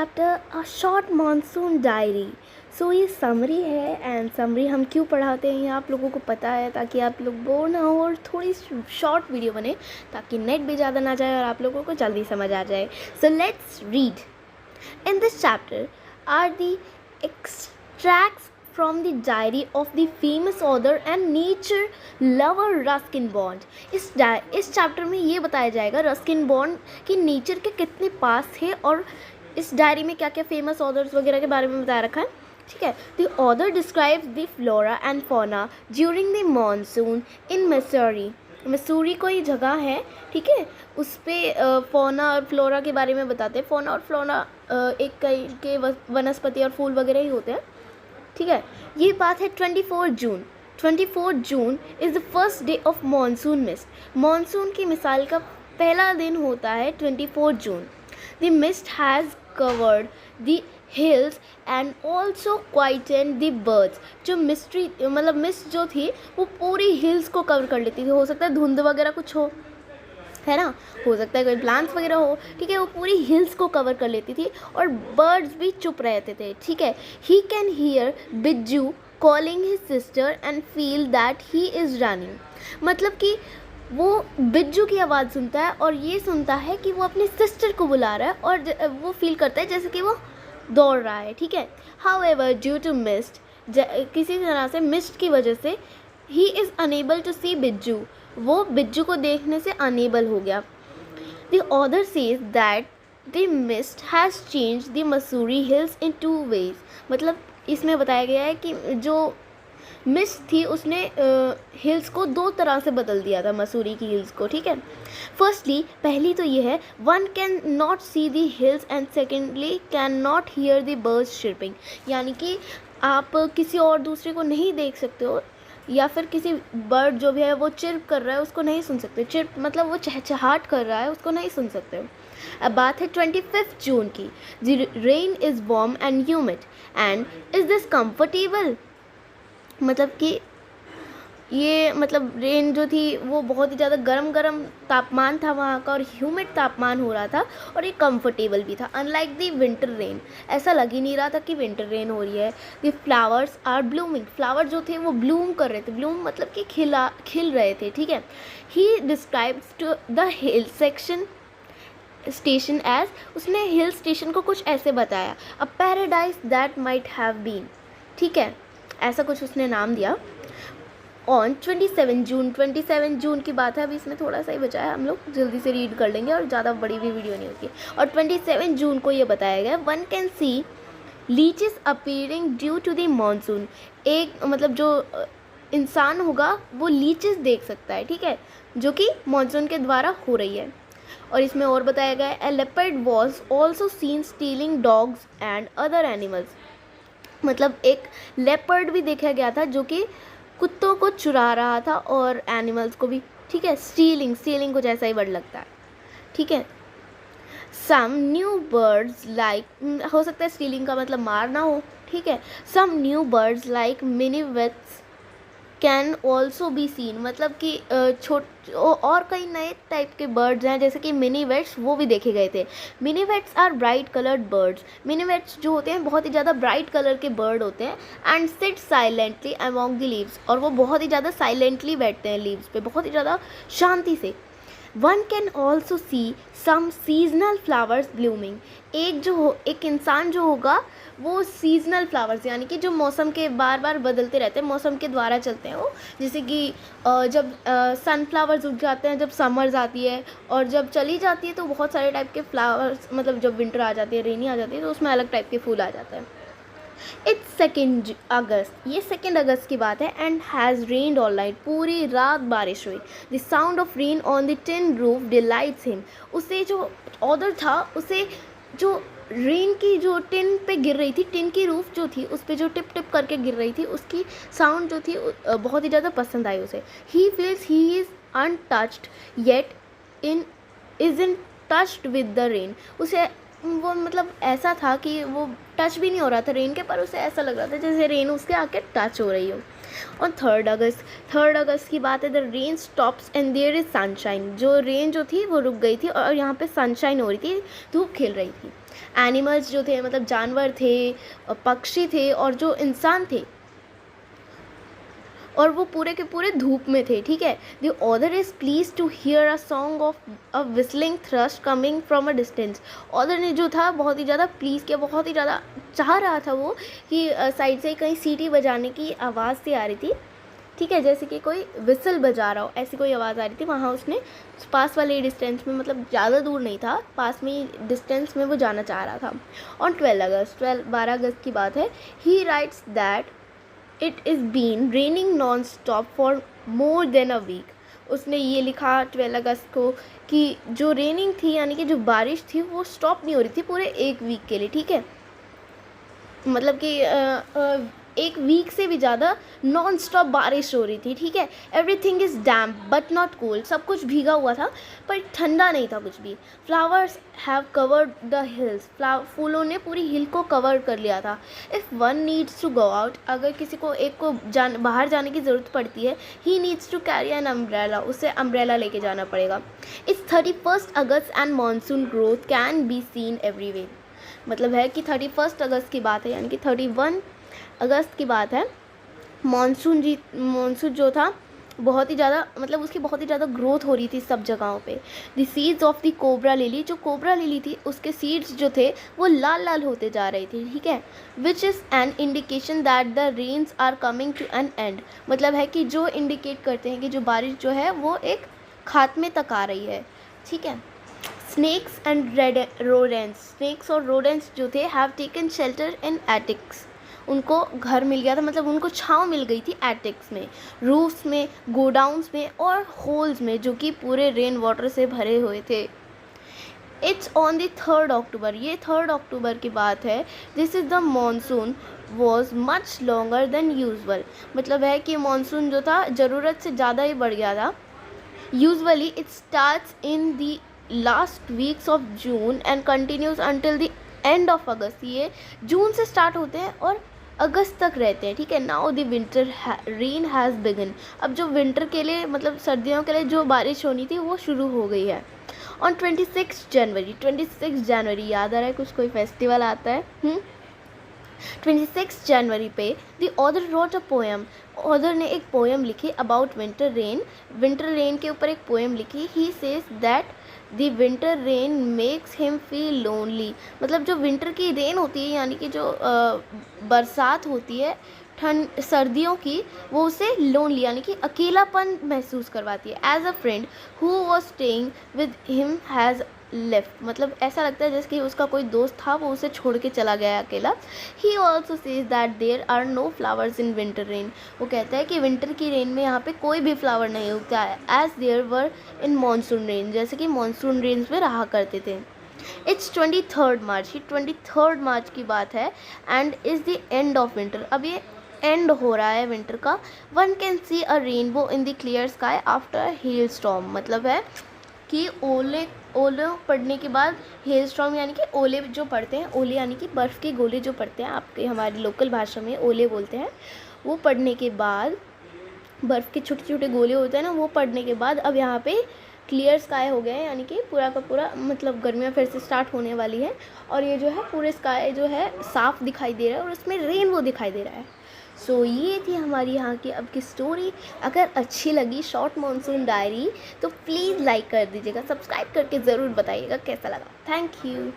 Chapter a short monsoon diary. So ये summary है and summary हम क्यों पढ़ाते हैं ये आप लोगों को पता है, ताकि आप लोग बोर ना हो और थोड़ी शॉर्ट वीडियो बने ताकि नेट भी ज़्यादा ना जाए और आप लोगों को जल्दी समझ आ जाए। So let's read. In this chapter are the extracts from the diary of the famous author and nature lover Ruskin Bond। इस चैप्टर में ये बताया जाएगा रस्किन बॉन्ड की नेचर के कितने पास थे और इस डायरी में क्या क्या फेमस ऑथर्स वगैरह के बारे में बताया रखा है। ठीक है। The author describes the flora and fauna during the monsoon in Missouri. Missouri कोई जगह है, ठीक है, उस पर फौना और फ्लोरा के बारे में बताते हैं। फौना और फ्लोरा एक कई के वनस्पति और फूल वगैरह ही होते हैं। ठीक है, ये बात है 24 June. 24 June is the first day of monsoon mist. Monsoon की मिसाल का पहला दिन होता है 24 June. The mist has covered the hills and also quietened the birds. जो मिस्ट जो थी वो पूरी हिल्स को कवर कर लेती थी। हो सकता है धुंध वगैरह कुछ हो, है ना, हो सकता है कोई प्लांट्स वगैरह हो, ठीक है, वो पूरी हिल्स को कवर कर लेती थी और बर्ड्स भी चुप रहते थे। ठीक है। ही कैन हियर बिज्जू calling his sister and feel that he is running. मतलब कि वो बिज्जू की आवाज़ सुनता है और ये सुनता है कि वो अपनी सिस्टर को बुला रहा है और वो फील करता है जैसे कि वो दौड़ रहा है। ठीक है। हाउएवर ड्यू टू मिस्ट, किसी तरह से मिस्ट की वजह से ही इज़ अनेबल टू सी बिज्जू, वो बिज्जू को देखने से अनेबल हो गया। The author says that the mist has change the Mussoorie hills in 2 ways। मतलब इसमें बताया गया है कि जो मिस्ट थी उसने हिल्स को 2 तरह से बदल दिया था, मसूरी की हिल्स को। ठीक है। फर्स्टली, पहली तो ये है, one can not see the hills and secondly can not hear the birds chirping. यानी कि आप किसी और दूसरे को नहीं देख सकते हो या फिर किसी बर्ड जो भी है वो चिर्प कर रहा है उसको नहीं सुन सकते। चिर्प मतलब वो चहचहाट कर रहा है, उसको नहीं सुन सकते। अब बात है 25 जून की। The rain is warm and humid and is this comfortable. मतलब कि ये मतलब रेन जो थी वो बहुत ही ज़्यादा गरम तापमान था वहाँ का और ह्यूमिड तापमान हो रहा था और ये कंफर्टेबल भी था। अनलाइक द विंटर रेन, ऐसा लग ही नहीं रहा था कि विंटर रेन हो रही है। The flowers are blooming, flower जो थे वो ब्लूम कर रहे थे। ब्लूम मतलब कि खिल रहे थे। ठीक है। He describes to the hill section station as, उसने हिल स्टेशन को कुछ ऐसे बताया, a paradise that might have been. ठीक है, ऐसा कुछ उसने नाम दिया। ऑन 27 जून की बात है, अभी इसमें थोड़ा सा ही बचा है, हम लोग जल्दी से रीड कर लेंगे और ज़्यादा बड़ी भी वीडियो नहीं होती। और 27 जून को ये बताया गया, one can see leeches appearing due to the monsoon. एक मतलब जो इंसान होगा वो लीचेस देख सकता है, ठीक है, जो कि मानसून के द्वारा हो रही है। और इसमें और बताया गया है, a leopard was also seen stealing dogs and other animals. मतलब एक लेपर्ड भी देखा गया था जो कि कुत्तों को चुरा रहा था और एनिमल्स को भी। ठीक है। स्टीलिंग कुछ ऐसा ही वर्ड लगता है। ठीक है। सम न्यू बर्ड्स लाइक, हो सकता है स्टीलिंग का मतलब मारना हो। ठीक है। Some new birds like minivets can also be seen. मतलब कि और कई नए टाइप के बर्ड्स हैं जैसे कि मिनीवेट्स, वो भी देखे गए थे। Minivets are bright coloured birds. Minivets जो होते हैं बहुत ही ज़्यादा ब्राइट कलर के बर्ड होते हैं। And sit silently among the leaves, और वो बहुत ही ज़्यादा साइलेंटली बैठते हैं लीव्स पे, बहुत ही ज़्यादा शांति से। One can also see some seasonal flowers blooming. एक इंसान जो होगा वो सीजनल फ्लावर्स, यानी कि जो मौसम के बार बार बदलते रहते हैं, मौसम के द्वारा चलते हैं वो, जैसे कि जब सनफ्लावर्स उग जाते हैं जब समर्स आती है, और जब चली जाती है तो बहुत सारे टाइप के फ्लावर्स, मतलब जब विंटर आ जाती है, रेनी आ जाती है, तो उसमें अलग टाइप के फूल आ जाते हैं। इट्स 2 अगस्त, ये 2 अगस्त की बात है। And has rained all night, पूरी रात बारिश हुई। The sound of rain on the tin roof delights him. उसे जो ऑर्डर था, उसे जो रेन की जो टिन पे गिर रही थी, टिन की रूफ जो थी उस पर जो टिप टिप करके गिर रही थी, उसकी साउंड जो थी बहुत ही ज़्यादा पसंद आई उसे। He feels he is untouched yet is in touched with the rain. उसे वो मतलब ऐसा था कि वो टच भी नहीं हो रहा था रेन के, पर उसे ऐसा लग रहा था जैसे रेन उसके आके टच हो रही हो। और 3 अगस्त की बात है। The rain stops and there is sunshine. जो रेन जो थी वो रुक गई थी और यहाँ पे सनशाइन हो रही थी, धूप खिल रही थी। एनिमल्स जो थे, मतलब जानवर थे, पक्षी थे और जो इंसान थे, और वो पूरे के पूरे धूप में थे, ठीक है। The author is pleased to hear a song of a whistling thrush coming from a distance. Author ने जो था बहुत ही ज़्यादा प्लीज़ किया, बहुत ही ज़्यादा चाह रहा था वो कि साइड से कहीं सीटी बजाने की आवाज़ सी आ रही थी, ठीक है, जैसे कि कोई विसल बजा रहा हो, ऐसी कोई आवाज़ आ रही थी। वहाँ उसने पास वाले डिस्टेंस में, मतलब ज़्यादा दूर नहीं था, पास में ही डिस्टेंस में वो जाना चाह रहा था। ऑन 12 अगस्त की बात है। He writes that it is been raining non stop for more than a week. उसने ये लिखा 12 अगस्त को कि जो रेनिंग थी, यानी कि जो बारिश थी, वो स्टॉप नहीं हो रही थी पूरे एक वीक के लिए, ठीक है। मतलब कि एक वीक से भी ज़्यादा नॉन स्टॉप बारिश हो रही थी, ठीक है। Everything is damp but not cold. सब कुछ भीगा हुआ था पर ठंडा नहीं था कुछ भी। Flowers have covered the hills. फूलों ने पूरी हिल को कवर कर लिया था। If one needs to go out, अगर किसी को एक को बाहर जाने की ज़रूरत पड़ती है, he needs to carry an umbrella, उसे अम्ब्रेला लेके जाना पड़ेगा। It's 31 August and monsoon growth can be seen everywhere. मतलब है कि 31 अगस्त की बात है, यानी कि 31 अगस्त की बात है। मानसून जो था बहुत ही ज़्यादा, मतलब उसकी बहुत ही ज़्यादा ग्रोथ हो रही थी सब जगहों पे। The seeds of the cobra lily, जो कोबरा लिली थी उसके सीड्स जो थे वो लाल लाल होते जा रहे थे, ठीक है। Which is an indication that the rains are coming to an end. मतलब है कि जो इंडिकेट करते हैं कि जो बारिश जो है वो एक खात्मे तक आ रही है, ठीक है। स्नेक्स एंड रोडेंट्स, स्नेक्स और रोडेंट्स जो थे हैव टेकन शेल्टर इन एटिक्स। उनको घर मिल गया था, मतलब उनको छांव मिल गई थी एटिक्स में, रूफ्स में, गोडाउन्स में और होल्स में, जो कि पूरे रेन वाटर से भरे हुए थे। इट्स ऑन द 3 अक्टूबर, ये 3 अक्टूबर की बात है। This is the monsoon was much longer than usual. मतलब है कि मानसून जो था ज़रूरत से ज़्यादा ही बढ़ गया था। Usually it starts in the last weeks of June and continues until the end of अगस्त। ये जून से स्टार्ट होते हैं और अगस्त तक रहते हैं, ठीक है। Now the winter rain has begun. अब जो विंटर के लिए, मतलब सर्दियों के लिए जो बारिश होनी थी वो शुरू हो गई है। ऑन 26 जनवरी याद आ रहा है कुछ, कोई फेस्टिवल आता है। 26 जनवरी पे the author wrote a poem. Author ने एक पोएम लिखी अबाउट विंटर रेन के ऊपर एक पोएम लिखी। He says that the winter rain makes him feel lonely. मतलब जो विंटर की रेन होती है, यानी कि जो बरसात होती है ठंड सर्दियों की, वो उसे लोनली यानी कि अकेलापन महसूस करवाती है। As a friend who was staying with him has left. मतलब ऐसा लगता है जैसे कि उसका कोई दोस्त था, वो उसे छोड़ के चला गया अकेला। He also says that there are no flowers in winter rain. वो कहता है कि विंटर की रेन में यहाँ पे कोई भी फ्लावर नहीं उगता है, as there were in monsoon rain, जैसे कि मानसून रेन्स में रहा करते थे। इट्स 23 मार्च, ये 23 मार्च की बात है। And is the end of winter. अब ये एंड हो रहा है विंटर का। One can C a rainbow in the clear sky after hello storm. मतलब है कि ओले पड़ने के बाद, हेल स्टॉर्म यानी कि ओले जो पड़ते हैं, ओले यानी कि बर्फ़ के गोले जो पड़ते हैं, आपके हमारी लोकल भाषा में ओले बोलते हैं। वो पड़ने के बाद, बर्फ़ के छोटे छोटे गोले होते हैं ना, वो पड़ने के बाद अब यहाँ पे क्लियर स्काई हो गया है, यानी कि पूरा का पूरा, मतलब गर्मियाँ फिर से स्टार्ट होने वाली है और ये जो है पूरे स्काई जो है साफ़ दिखाई दे रहा है और उसमें रेनबो दिखाई दे रहा है। सो ये थी हमारी यहाँ की अब की स्टोरी। अगर अच्छी लगी शॉर्ट मानसून डायरी तो प्लीज़ लाइक कर दीजिएगा, सब्सक्राइब करके ज़रूर बताइएगा कैसा लगा। Thank you.